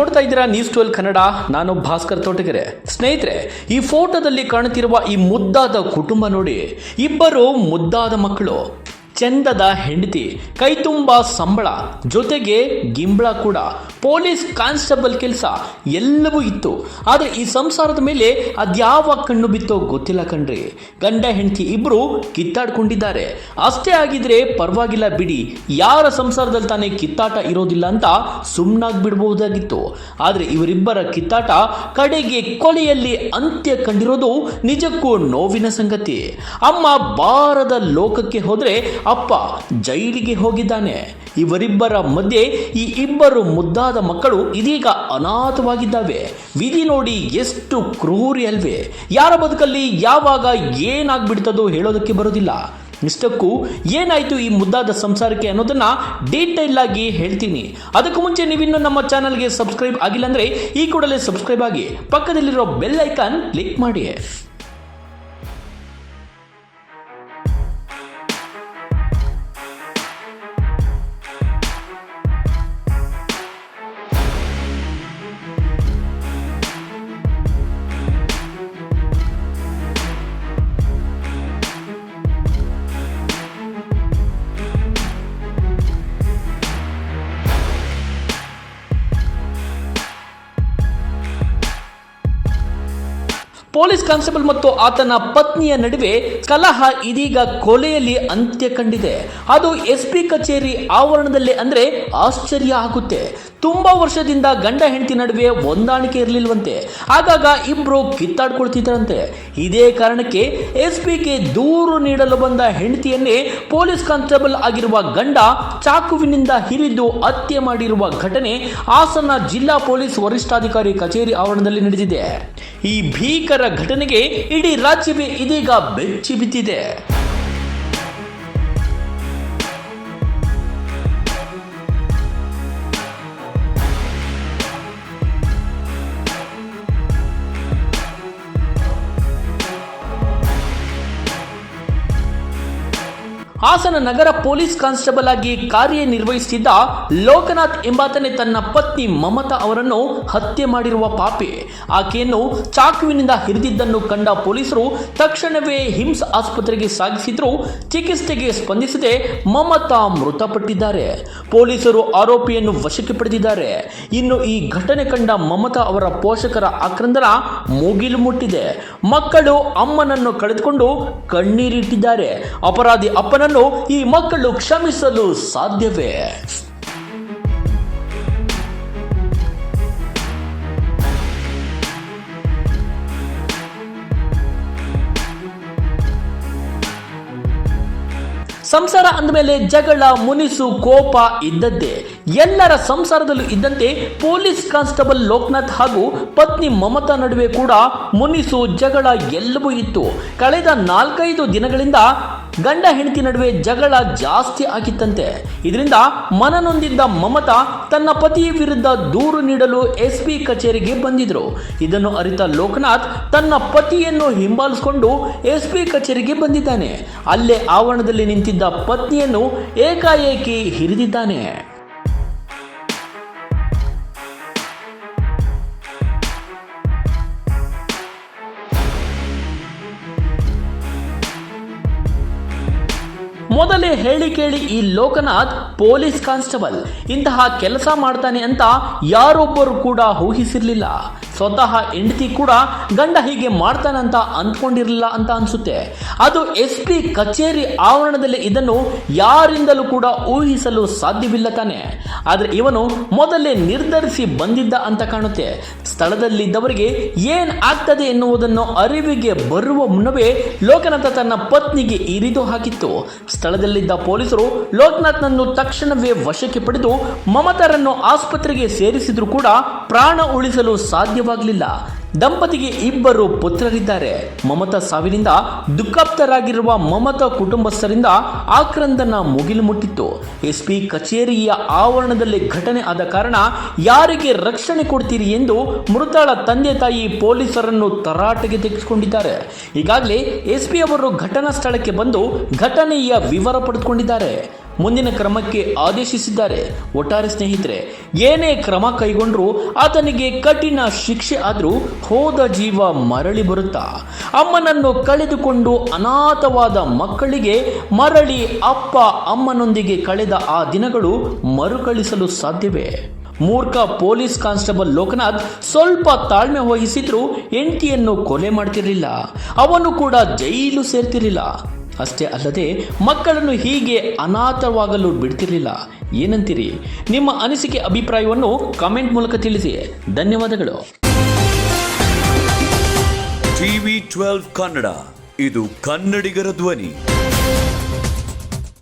ನೋಡ್ತಾ ಇದ್ದೀರಾ ನ್ಯೂಸ್ 12 ಕನ್ನಡ. ನಾನು ಭಾಸ್ಕರ್ ತೋಟಗೆರೆ. ಸ್ನೇಹಿತರೆ, ಈ ಫೋಟೋದಲ್ಲಿ ಕಾಣುತ್ತಿರುವ ಈ ಮುದ್ದಾದ ಕುಟುಂಬ ನೋಡಿ. ಇಬ್ಬರು ಮುದ್ದಾದ ಮಕ್ಕಳು, ಚಂದದ ಹೆಂಡತಿ, ಕೈ ತುಂಬ ಸಂಬಳ, ಜೊತೆಗೆ ಗಿಂಬಳ ಕೂಡ, ಪೊಲೀಸ್ ಕಾನ್ಸ್ಟೇಬಲ್ ಕೆಲಸ ಎಲ್ಲವೂ ಇತ್ತು. ಆದರೆ ಈ ಸಂಸಾರದ ಮೇಲೆ ಅದ್ಯಾವ ಕಣ್ಣು ಬಿತ್ತೋ ಗೊತ್ತಿಲ್ಲ ಕಣ್ರಿ. ಗಂಡ ಹೆಂಡತಿ ಇಬ್ಬರು ಕಿತ್ತಾಡ್ಕೊಂಡಿದ್ದಾರೆ. ಅಷ್ಟೇ ಆಗಿದ್ರೆ ಪರವಾಗಿಲ್ಲ ಬಿಡಿ, ಯಾರ ಸಂಸಾರದಲ್ಲಿ ತಾನೇ ಕಿತ್ತಾಟ ಇರೋದಿಲ್ಲ ಅಂತ ಸುಮ್ಮನಾಗಿ ಬಿಡಬಹುದಾಗಿತ್ತು. ಆದರೆ ಇವರಿಬ್ಬರ ಕಿತ್ತಾಟ ಕಡೆಗೆ ಕೊಲೆಯಲ್ಲಿ ಅಂತ್ಯ ಕಂಡಿರೋದು ನಿಜಕ್ಕೂ ನೋವಿನ ಸಂಗತಿ. ಅಮ್ಮ ಬಾರದ ಲೋಕಕ್ಕೆ ಹೋದ್ರೆ ಅಪ್ಪ ಜೈಲಿಗೆ ಹೋಗಿದ್ದಾನೆ. ಇವರಿಬ್ಬರ ಮಧ್ಯೆ ಈ ಇಬ್ಬರು ಮುದ್ದಾದ ಮಕ್ಕಳು ಇದೀಗ ಅನಾಥವಾಗಿದ್ದಾವೆ. ವಿಧಿ ನೋಡಿ ಎಷ್ಟು ಕ್ರೂರಿ ಅಲ್ವೇ. ಯಾರ ಬದುಕಲ್ಲಿ ಯಾವಾಗ ಏನಾಗ್ಬಿಡ್ತದೋ ಹೇಳೋದಕ್ಕೆ ಬರೋದಿಲ್ಲ. ಇಷ್ಟಕ್ಕೂ ಏನಾಯ್ತು ಈ ಮುದ್ದಾದ ಸಂಸಾರಕ್ಕೆ ಅನ್ನೋದನ್ನ ಡೀಟೇಲ್ ಆಗಿ ಹೇಳ್ತೀನಿ. ಅದಕ್ಕೂ ಮುಂಚೆ ನೀವಿನ್ನೂ ನಮ್ಮ ಚಾನಲ್ಗೆ ಸಬ್ಸ್ಕ್ರೈಬ್ ಆಗಿಲ್ಲ ಅಂದ್ರೆ ಈ ಕೂಡಲೇ ಸಬ್ಸ್ಕ್ರೈಬ್ ಆಗಿ ಪಕ್ಕದಲ್ಲಿರೋ ಬೆಲ್ ಐಕಾನ್ ಕ್ಲಿಕ್ ಮಾಡಿ. ಪೊಲೀಸ್ ಕಾನ್ಸ್ಟೇಬಲ್ ಮತ್ತು ಆತನ ಪತ್ನಿಯ ನಡುವೆ ಕಲಹ ಇದೀಗ ಕೊಲೆಯಲ್ಲಿ ಅಂತ್ಯ ಕಂಡಿದೆ. ಅದು SP ಕಚೇರಿ ಆವರಣದಲ್ಲಿ ಅಂದ್ರೆ ಆಶ್ಚರ್ಯ ಆಗುತ್ತೆ. ತುಂಬಾ ವರ್ಷದಿಂದ ಗಂಡ ಹೆಂಡತಿ ನಡುವೆ ಹೊಂದಾಣಿಕೆ ಇರಲಿಲ್ವಂತೆ. ಆಗಾಗ ಇಬ್ರು ಕಿತ್ತಾಡ್ಕೊಳ್ತಿದ್ರಂತೆ. ಇದೇ ಕಾರಣಕ್ಕೆ SPಗೆ ದೂರು ನೀಡಲು ಬಂದ ಹೆಂಡತಿಯನ್ನೇ ಪೊಲೀಸ್ ಕಾನ್ಸ್ಟೇಬಲ್ ಆಗಿರುವ ಗಂಡ ಚಾಕುವಿನಿಂದ ಹಿರಿದು ಹತ್ಯೆ ಮಾಡಿರುವ ಘಟನೆ ಹಾಸನ ಜಿಲ್ಲಾ ಪೊಲೀಸ್ ವರಿಷ್ಠಾಧಿಕಾರಿ ಕಚೇರಿ ಆವರಣದಲ್ಲಿ ನಡೆದಿದೆ. ಈ ಭೀಕರ ಘಟನೆಗೆ ಇಡೀ ರಾಜ್ಯವೇ ಇದೀಗ ಬೆಚ್ಚಿ ಬಿದ್ದಿದೆ. ಹಾಸನ ನಗರ ಪೊಲೀಸ್ ಕಾನ್ಸ್ಟೇಬಲ್ ಆಗಿ ಕಾರ್ಯನಿರ್ವಹಿಸುತ್ತಿದ್ದ ಲೋಕನಾಥ್ ಎಂಬಾತನೇ ತನ್ನ ಪತ್ನಿ ಮಮತಾ ಅವರನ್ನು ಹತ್ಯೆ ಮಾಡಿರುವ ಪಾಪಿ. ಆಕೆಯನ್ನು ಚಾಕುವಿನಿಂದ ಹಿರಿದಿದ್ದನ್ನು ಕಂಡ ಪೊಲೀಸರು ತಕ್ಷಣವೇ ಹಿಮ್ಸ್ ಆಸ್ಪತ್ರೆಗೆ ಸಾಗಿಸಿದ್ರು. ಚಿಕಿತ್ಸೆಗೆ ಸ್ಪಂದಿಸದೆ ಮಮತಾ ಮೃತಪಟ್ಟಿದ್ದಾರೆ. ಪೊಲೀಸರು ಆರೋಪಿಯನ್ನು ವಶಕ್ಕೆ ಪಡೆದಿದ್ದಾರೆ. ಇನ್ನು ಈ ಘಟನೆ ಕಂಡ ಮಮತಾ ಅವರ ಪೋಷಕರ ಆಕ್ರಂದನ ಮುಗಿಲು ಮುಟ್ಟಿದೆ. ಮಕ್ಕಳು ಅಮ್ಮನನ್ನು ಕಳೆದುಕೊಂಡು ಕಣ್ಣೀರಿಟ್ಟಿದ್ದಾರೆ. ಅಪರಾಧಿ ಅಪ್ಪನನ್ನು ಈ ಮಕ್ಕಳು ಕ್ಷಮಿಸಲು ಸಾಧ್ಯವೇ? ಸಂಸಾರ ಅಂದಮೇಲೆ ಜಗಳ, ಮುನಿಸು, ಕೋಪ ಇದ್ದದ್ದೇ. ಎಲ್ಲರ ಸಂಸಾರದಲ್ಲೂ ಇದ್ದಂತೆ ಪೊಲೀಸ್ ಕಾನ್ಸ್ಟೇಬಲ್ ಲೋಕನಾಥ್ ಹಾಗೂ ಪತ್ನಿ ಮಮತಾ ನಡುವೆ ಕೂಡ ಮುನಿಸು, ಜಗಳ ಎಲ್ಲವೂ ಇತ್ತು. ಕಳೆದ 4-5 ದಿನಗಳಿಂದ ಗಂಡ ಹೆಂಡತಿ ನಡುವೆ ಜಗಳ ಜಾಸ್ತಿ ಆಗಿತ್ತಂತೆ. ಇದರಿಂದ ಮನನೊಂದಿದ್ದ ಮಮತಾ ತನ್ನ ಪತಿಯ ವಿರುದ್ಧ ದೂರು ನೀಡಲು SP ಕಚೇರಿಗೆ ಬಂದಿದ್ರು. ಇದನ್ನು ಅರಿತ ಲೋಕನಾಥ್ ತನ್ನ ಪತಿಯನ್ನು ಹಿಂಬಾಲಿಸಿಕೊಂಡು SP ಕಚೇರಿಗೆ ಬಂದಿದ್ದಾನೆ. ಅಲ್ಲೇ ಆವರಣದಲ್ಲಿ ನಿಂತಿದ್ದ ಪತ್ನಿಯನ್ನು ಏಕಾಏಕಿ ಹಿರಿದಿದ್ದಾನೆ. ಮೊದಲೇ ಹೇಳಿ ಕೇಳಿ ಈ ಲೋಕನಾಥ್ ಪೊಲೀಸ್ ಕಾನ್ಸ್ಟೇಬಲ್ ಇಂತಹ ಕೆಲಸ ಮಾಡ್ತಾನೆ ಅಂತ ಯಾರೊಬ್ಬರು ಕೂಡ ಊಹಿಸಿರ್ಲಿಲ್ಲ. ಸ್ವತಃ ಹೆಂಡತಿ ಕೂಡ ಗಂಡ ಹೀಗೆ ಮಾಡ್ತಾನಂತ ಅಂದ್ಕೊಂಡಿರಲಿಲ್ಲ ಅಂತ ಅನ್ಸುತ್ತೆ. ಅದು SP ಕಚೇರಿ ಆವರಣದಲ್ಲಿ ಇದನ್ನು ಯಾರಿಂದಲೂ ಕೂಡ ಊಹಿಸಲು ಸಾಧ್ಯವಿಲ್ಲ ತಾನೆ. ಆದರೆ ಇವನು ಮೊದಲೇ ನಿರ್ಧರಿಸಿ ಬಂದಿದ್ದ ಅಂತ ಕಾಣುತ್ತೆ. ಸ್ಥಳದಲ್ಲಿದ್ದವರಿಗೆ ಏನ್ ಆಗ್ತದೆ ಎನ್ನುವುದನ್ನು ಅರಿವಿಗೆ ಬರುವ ಮುನ್ನವೇ ಲೋಕನಾಥ ತನ್ನ ಪತ್ನಿಗೆ ಇರಿದು ಹಾಕಿತ್ತು. ಸ್ಥಳದಲ್ಲಿದ್ದ ಪೊಲೀಸರು ಲೋಕನಾಥ್ನನ್ನು ತಕ್ಷಣವೇ ವಶಕ್ಕೆ ಪಡೆದು ಮಮತಾರನ್ನು ಆಸ್ಪತ್ರೆಗೆ ಸೇರಿಸಿದ್ರು ಕೂಡ ಪ್ರಾಣ ಉಳಿಸಲು ಸಾಧ್ಯವಾಗಲಿಲ್ಲ. ದಂಪತಿಗೆ ಇಬ್ಬರು ಪುತ್ರರಿದ್ದಾರೆ. ಮಮತಾ ಸಾವಿನಿಂದ ದುಃಖಾಪ್ತರಾಗಿರುವ ಮಮತಾ ಕುಟುಂಬಸ್ಥರಿಂದ ಆಕ್ರಂದನ ಮುಗಿಲು ಮುಟ್ಟಿತ್ತು. SP ಕಚೇರಿಯ ಆವರಣದಲ್ಲಿ ಘಟನೆ ಆದ ಕಾರಣ ಯಾರಿಗೆ ರಕ್ಷಣೆ ಕೊಡ್ತೀರಿ ಎಂದು ಮೃತಳ ತಂದೆ ತಾಯಿ ಪೊಲೀಸರನ್ನು ತರಾಟೆಗೆ ತೆಗೆದುಕೊಂಡಿದ್ದಾರೆ. ಈಗಾಗಲೇ SP ಅವರು ಘಟನಾ ಸ್ಥಳಕ್ಕೆ ಬಂದು ಘಟನೆಯ ವಿವರ ಪಡೆದುಕೊಂಡಿದ್ದಾರೆ. ಮುಂದಿನ ಕ್ರಮಕ್ಕೆ ಆದೇಶಿಸಿದ್ದಾರೆ. ಒಟ್ಟಾರೆ ಸ್ನೇಹಿತರೆ, ಏನೇ ಕ್ರಮ ಕೈಗೊಂಡ್ರೂ ಆತನಿಗೆ ಕಠಿಣ ಶಿಕ್ಷೆ ಆದರೂ ಹೋದ ಜೀವ ಮರಳಿ ಬರುತ್ತಾ? ಅಮ್ಮನನ್ನು ಕಳೆದುಕೊಂಡು ಅನಾಥವಾದ ಮಕ್ಕಳಿಗೆ ಮರಳಿ ಅಪ್ಪ ಅಮ್ಮನೊಂದಿಗೆ ಕಳೆದ ಆ ದಿನಗಳು ಮರುಕಳಿಸಲು ಸಾಧ್ಯವೇ? ಮೂರ್ಖ ಪೊಲೀಸ್ ಕಾನ್ಸ್ಟೇಬಲ್ ಲೋಕನಾಥ್ ಸ್ವಲ್ಪ ತಾಳ್ಮೆ ವಹಿಸಿದ್ರೂ ಹೆಂಡತಿಯನ್ನು ಕೊಲೆ ಮಾಡ್ತಿರಲಿಲ್ಲ. ಅವನು ಕೂಡ ಜೈಲು ಸೇರ್ತಿರಲಿಲ್ಲ. ಅಷ್ಟೇ ಅಲ್ಲದೆ ಮಕ್ಕಳನ್ನು ಹೀಗೆ ಅನಾಥವಾಗಲು ಬಿಡ್ತಿರಲಿಲ್ಲ. ಏನಂತೀರಿ? ನಿಮ್ಮ ಅನಿಸಿಕೆ ಅಭಿಪ್ರಾಯವನ್ನು ಕಾಮೆಂಟ್ ಮೂಲಕ ತಿಳಿಸಿ. ಧನ್ಯವಾದಗಳು. TV12 ಕನ್ನಡ, ಇದು ಕನ್ನಡಿಗರ ಧ್ವನಿ.